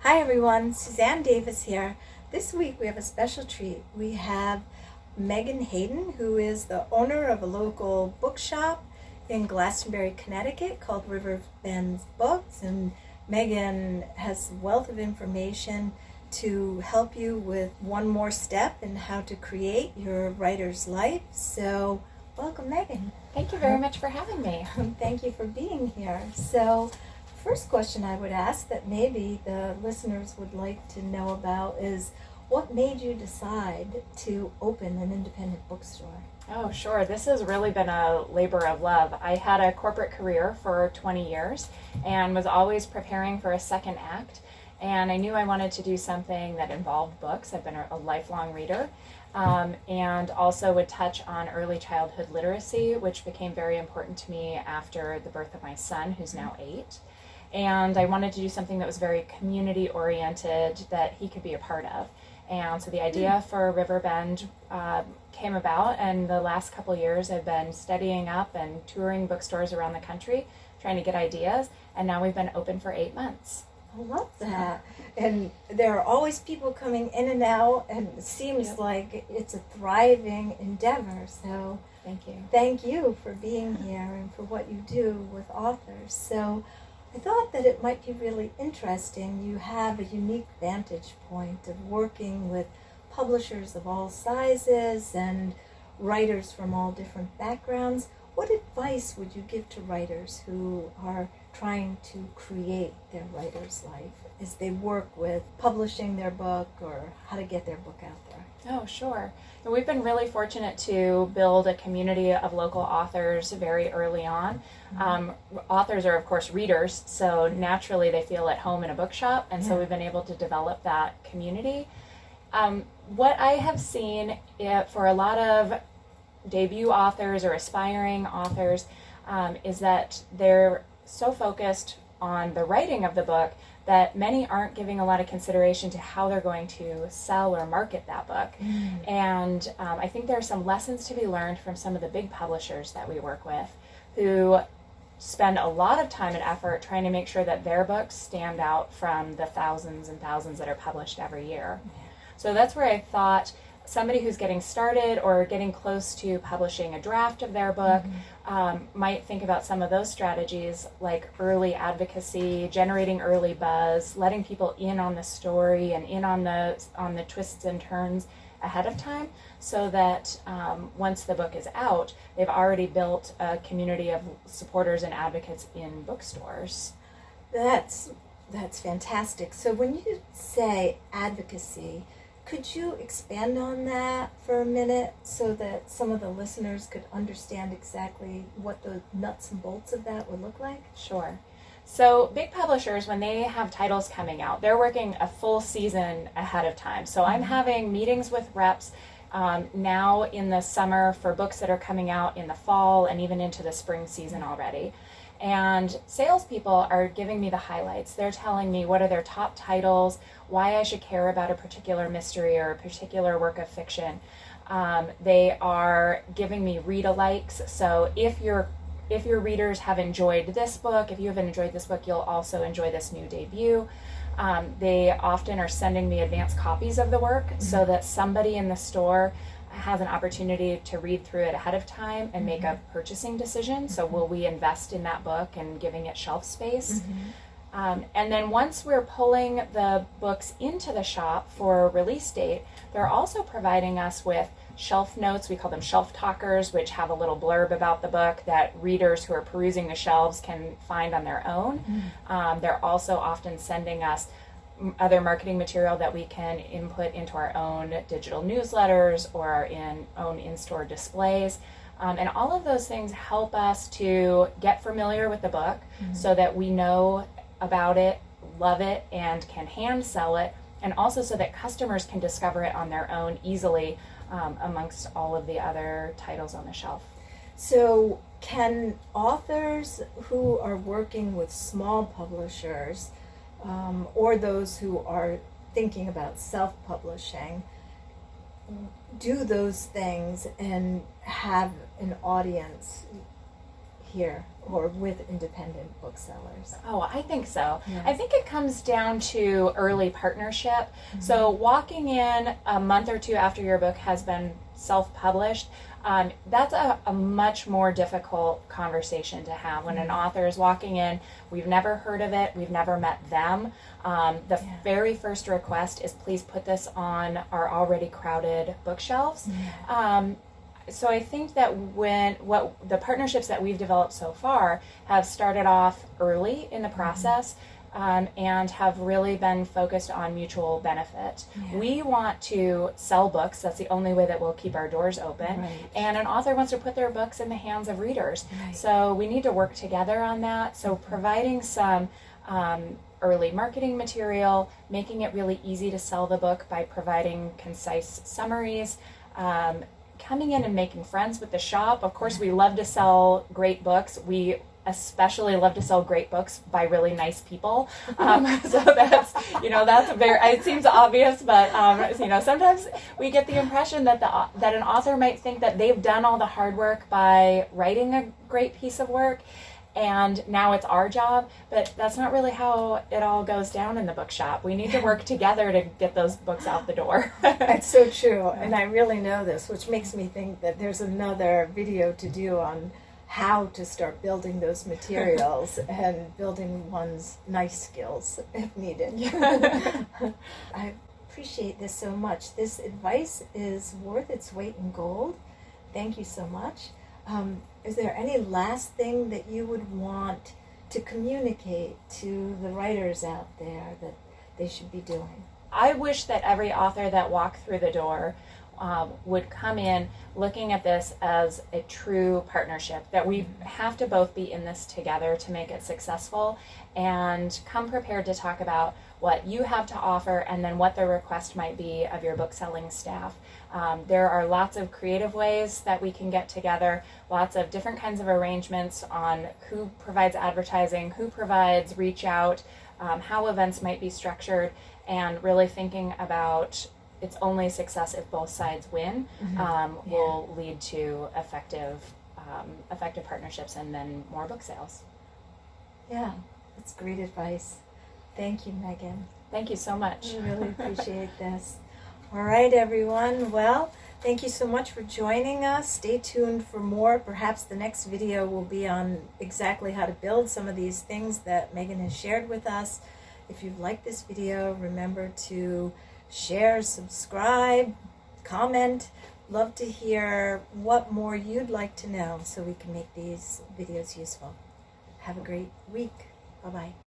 Hi everyone, Suzanne Davis here. This week we have a special treat. We have Meghan Hayden, who is the owner of a local bookshop in Glastonbury, Connecticut called Riverbend Books. And Meghan has a wealth of information to help you with one more step in how to create your writer's life. So welcome, Meghan. Thank you very much for having me. Thank you for being here. So first question I would ask that maybe the listeners would like to know about is, what made you decide to open an independent bookstore? Oh, sure. This has really been a labor of love. I had a corporate career for 20 years and was always preparing for a second act. And I knew I wanted to do something that involved books. I've been a lifelong reader. And also would touch on early childhood literacy, which became very important to me after the birth of my son, who's now 8. And I wanted to do something that was very community oriented that he could be a part of. And so the idea for Riverbend came about, and the last couple of years I've been studying up and touring bookstores around the country, trying to get ideas, and now we've been open for 8 months. I love that. And there are always people coming in and out, and it seems like it's a thriving endeavor. So thank you for being here and for what you do with authors. So I thought that it might be really interesting. You have a unique vantage point of working with publishers of all sizes and writers from all different backgrounds. What advice would you give to writers who are trying to create their writer's life as they work with publishing their book or how to get their book out there? Oh, sure. So we've been really fortunate to build a community of local authors very early on. Authors are, of course, readers, so naturally they feel at home in a bookshop, and so we've been able to develop that community. What I have seen for a lot of debut authors or aspiring authors is that they're so focused on the writing of the book that many aren't giving a lot of consideration to how they're going to sell or market that book. And I think there are some lessons to be learned from some of the big publishers that we work with who spend a lot of time and effort trying to make sure that their books stand out from the thousands and thousands that are published every year. So that's where I thought somebody who's getting started or getting close to publishing a draft of their book might think about some of those strategies, like early advocacy, generating early buzz, letting people in on the story and in on the twists and turns ahead of time, so that once the book is out, they've already built a community of supporters and advocates in bookstores. That's fantastic. So when you say advocacy, could you expand on that for a minute so that some of the listeners could understand exactly what the nuts and bolts of that would look like? Sure. So big publishers, when they have titles coming out, they're working a full season ahead of time. So I'm having meetings with reps now in the summer for books that are coming out in the fall and even into the spring season already. And salespeople are giving me the highlights. They're telling me what are their top titles, why I should care about a particular mystery or a particular work of fiction. They are giving me read-alikes. So if your readers have enjoyed this book, if you have enjoyed this book, you'll also enjoy this new debut. They often are sending me advanced copies of the work so that somebody in the store has an opportunity to read through it ahead of time and make a purchasing decision. So will we invest in that book and giving it shelf space? And then once we're pulling the books into the shop for a release date, they're also providing us with shelf notes. We call them shelf talkers, which have a little blurb about the book that readers who are perusing the shelves can find on their own. They're also often sending us other marketing material that we can input into our own digital newsletters or our own in-store displays. And all of those things help us to get familiar with the book so that we know about it, love it, and can hand sell it, and also so that customers can discover it on their own easily amongst all of the other titles on the shelf. So can authors who are working with small publishers or those who are thinking about self-publishing do those things and have an audience here or with independent booksellers? Oh, I think so. Yeah. I think it comes down to early partnership. So walking in a month or two after your book has been self-published, that's a much more difficult conversation to have when an author is walking in. We've never heard of it. We've never met them. The very first request is, please put this on our already crowded bookshelves. So I think that the partnerships that we've developed so far have started off early in the process, and have really been focused on mutual benefit. We want to sell books. That's the only way that we'll keep our doors open. And an author wants to put their books in the hands of readers. So we need to work together on that. So providing some early marketing material, making it really easy to sell the book by providing concise summaries, coming in and making friends with the shop. Of course, we love to sell great books. We especially love to sell great books by really nice people. So that's, that's it seems obvious, but, sometimes we get the impression that that an author might think that they've done all the hard work by writing a great piece of work, and now it's our job, but that's not really how it all goes down in the bookshop. We need to work together to get those books out the door. That's so true, and I really know this, which makes me think that there's another video to do on how to start building those materials and building one's nice skills if needed. I appreciate this so much. This advice is worth its weight in gold. Thank you so much. Is there any last thing that you would want to communicate to the writers out there that they should be doing? I wish that every author that walked through the door would come in looking at this as a true partnership, that we have to both be in this together to make it successful, and come prepared to talk about what you have to offer and then what the request might be of your book selling staff. There are lots of creative ways that we can get together, lots of different kinds of arrangements on who provides advertising, who provides reach out, how events might be structured, and really thinking about it's only success if both sides win will lead to effective partnerships and then more book sales. Yeah, that's great advice. Thank you, Meghan. Thank you so much. I really appreciate this. All right, everyone. Well, thank you so much for joining us. Stay tuned for more. Perhaps the next video will be on exactly how to build some of these things that Meghan has shared with us. If you've liked this video, remember to share, subscribe, comment. Love to hear what more you'd like to know so we can make these videos useful. Have a great week. Bye-bye.